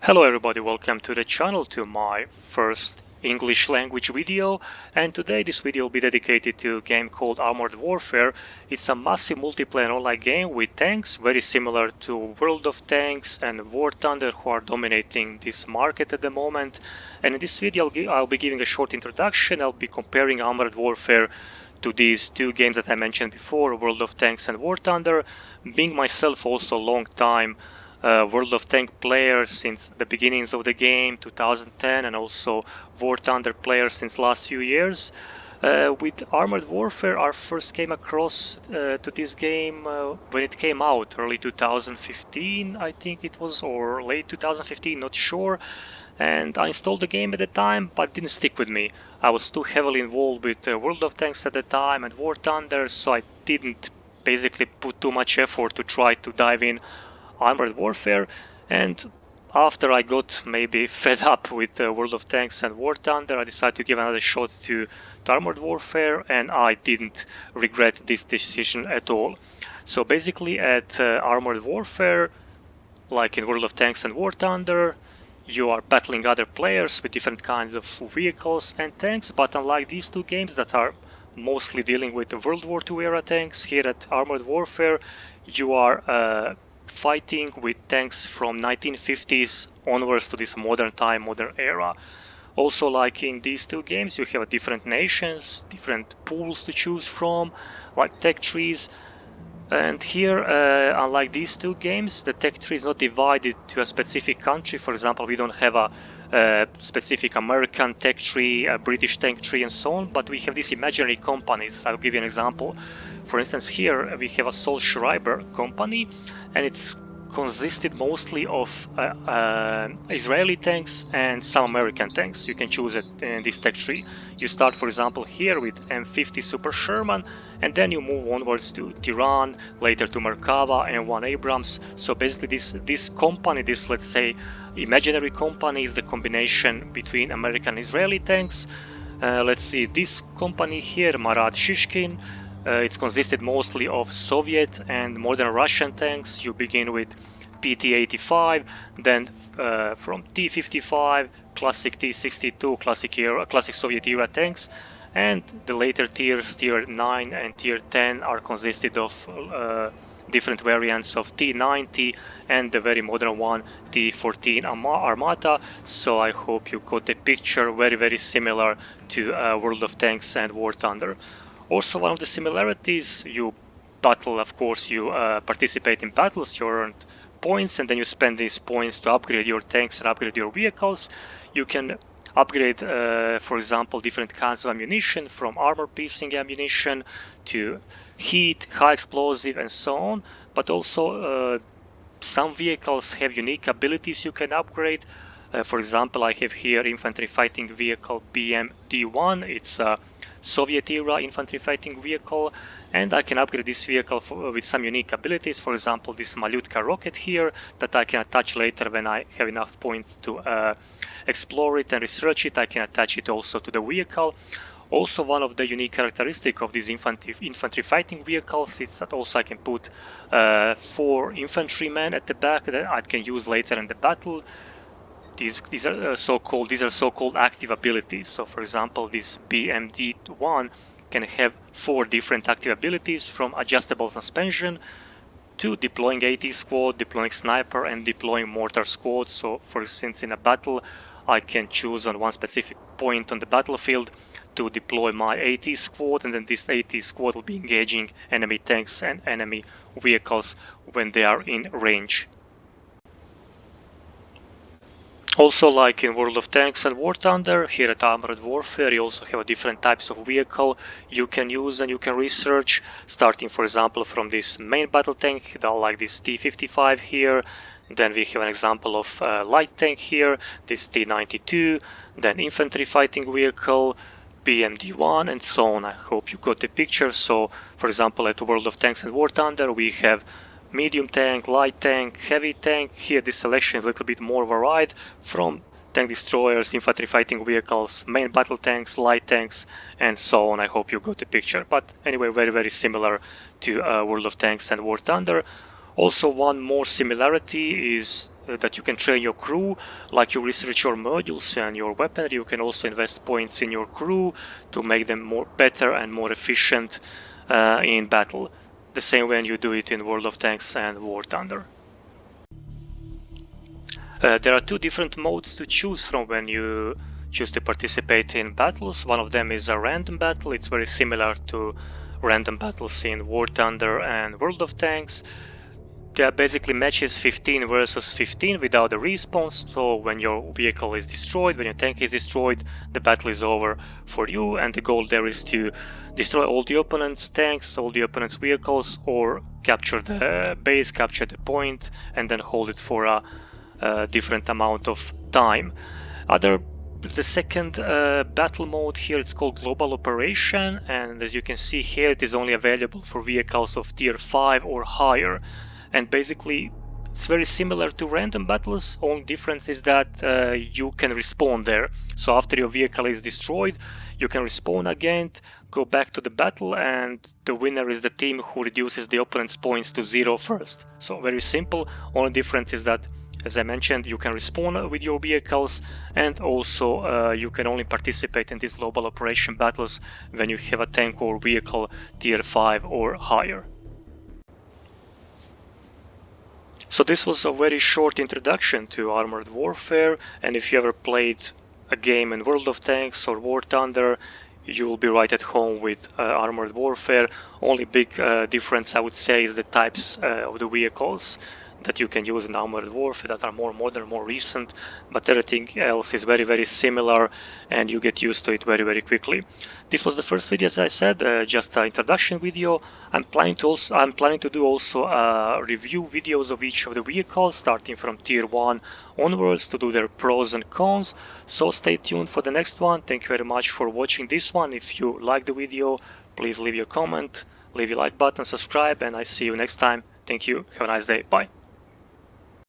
Hello everybody, welcome to the channel, to my first English language video, and today this video will be dedicated to a game called Armored Warfare. It's a massive multiplayer online game with tanks, very similar to World of Tanks and War Thunder, who are dominating this market at the moment. And in this video I'll be giving a short introduction. I'll be comparing Armored Warfare to these two games that I mentioned before, World of Tanks and War Thunder, being myself also a long time World of Tank player since the beginnings of the game, 2010, and also War Thunder player since last few years. With Armored Warfare, I first came across to this game when it came out, early 2015, I think it was, or late 2015, not sure. And I installed the game at the time, but didn't stick with me. I was too heavily involved with World of Tanks at the time and War Thunder, so I didn't basically put too much effort to try to dive in Armored Warfare. And after I got maybe fed up with World of Tanks and War Thunder, I decided to give another shot to Armored Warfare, and I didn't regret this decision at all. So basically at Armored Warfare, like in World of Tanks and War Thunder, you are battling other players with different kinds of vehicles and tanks, but unlike these two games that are mostly dealing with the World War II era tanks, here at Armored Warfare you are fighting with tanks from 1950s onwards to this modern time, modern era. Also, like in these two games, you have different nations, different pools to choose from, like tech trees. And here, unlike these two games, the tech tree is not divided to a specific country. For example, we don't have a specific American tech tree, a British tech tree, and so on, but we have these imaginary companies. I'll give you an example. For instance, here we have a Sol Schreiber company, and it's consisted mostly of Israeli tanks and some American tanks. You can choose it in this tech tree. You start, for example, here with M50 Super Sherman, and then you move onwards to Tiran, later to Merkava and one Abrams. So basically this company, this, let's say, imaginary company, is the combination between American and Israeli tanks. Let's see, this company here, Marat Shishkin, it's consisted mostly of Soviet and modern Russian tanks. You begin with PT-85, then from T-55, classic T-62, classic Soviet era tanks, and the later tiers, Tier 9 and Tier 10, are consisted of different variants of T-90 and the very modern one, T-14 Armata. So I hope you got the picture, very similar to World of Tanks and War Thunder. Also, one of the similarities, you battle, of course, you participate in battles, you earn points, and then you spend these points to upgrade your tanks and upgrade your vehicles. You can upgrade, for example, different kinds of ammunition, from armor piercing ammunition to heat, high explosive, and so on. But also some vehicles have unique abilities you can upgrade. For example, I have here infantry fighting vehicle BMD-1. It's a Soviet era infantry fighting vehicle, and I can upgrade this vehicle with some unique abilities. For example, this Malyutka rocket here that I can attach later when I have enough points to explore it and research it. I can attach it also to the vehicle. Also, one of the unique characteristics of these infantry fighting vehicles is that also I can put 4 infantrymen at the back that I can use later in the battle. These are so-called active abilities. So, for example, this BMD-1 can have 4 different active abilities, from adjustable suspension to deploying AT squad, deploying sniper, and deploying mortar squad. So, for instance, in a battle, I can choose on one specific point on the battlefield to deploy my AT squad, and then this AT squad will be engaging enemy tanks and enemy vehicles when they are in range. Also, like in World of Tanks and War Thunder, here at Armored Warfare you also have different types of vehicle you can use and you can research, starting, for example, from this main battle tank, like this T-55 here. Then we have an example of light tank here, this T-92, then infantry fighting vehicle, BMD-1, and so on. I hope you got the picture. So, for example, at World of Tanks and War Thunder we have medium tank, light tank, heavy tank. Here this selection is a little bit more varied, from tank destroyers, infantry fighting vehicles, main battle tanks, light tanks, and so on. I hope you got the picture. But anyway, very similar to World of Tanks and War Thunder. Also, one more similarity is that you can train your crew, like you research your modules and your weaponry. You can also invest points in your crew to make them more better and more efficient in battle. The same when you do it in World of Tanks and War Thunder. There are two different modes to choose from when you choose to participate in battles. One of them is a random battle. It's very similar to random battles in War Thunder and World of Tanks. There are basically matches 15 versus 15 without a respawn, so when your vehicle is destroyed, when your tank is destroyed, the battle is over for you, and the goal there is to destroy all the opponent's tanks, all the opponent's vehicles, or capture the base, capture the point, and then hold it for a different amount of time. The second battle mode here, it's called Global Operation, and as you can see here, it is only available for vehicles of tier 5 or higher. And basically, it's very similar to random battles. Only difference is that you can respawn there. So after your vehicle is destroyed, you can respawn again, go back to the battle, and the winner is the team who reduces the opponent's points to 0 first. So very simple. Only difference is that, as I mentioned, you can respawn with your vehicles, and also you can only participate in these global operation battles when you have a tank or vehicle tier 5 or higher. So this was a very short introduction to Armored Warfare, and if you ever played a game in World of Tanks or War Thunder, you will be right at home with Armored Warfare. Only big difference, I would say, is the types of the vehicles that you can use in Armored Warfare that are more modern, more recent, but everything else is very, very similar, and you get used to it very, very quickly. This was the first video, as I said, just an introduction video. I'm planning to do also review videos of each of the vehicles, starting from tier 1 onwards, to do their pros and cons. So stay tuned for the next one. Thank you very much for watching this one. If you like the video, please leave your comment, leave your like button, subscribe, and I see you next time. Thank you. Have a nice day. Bye.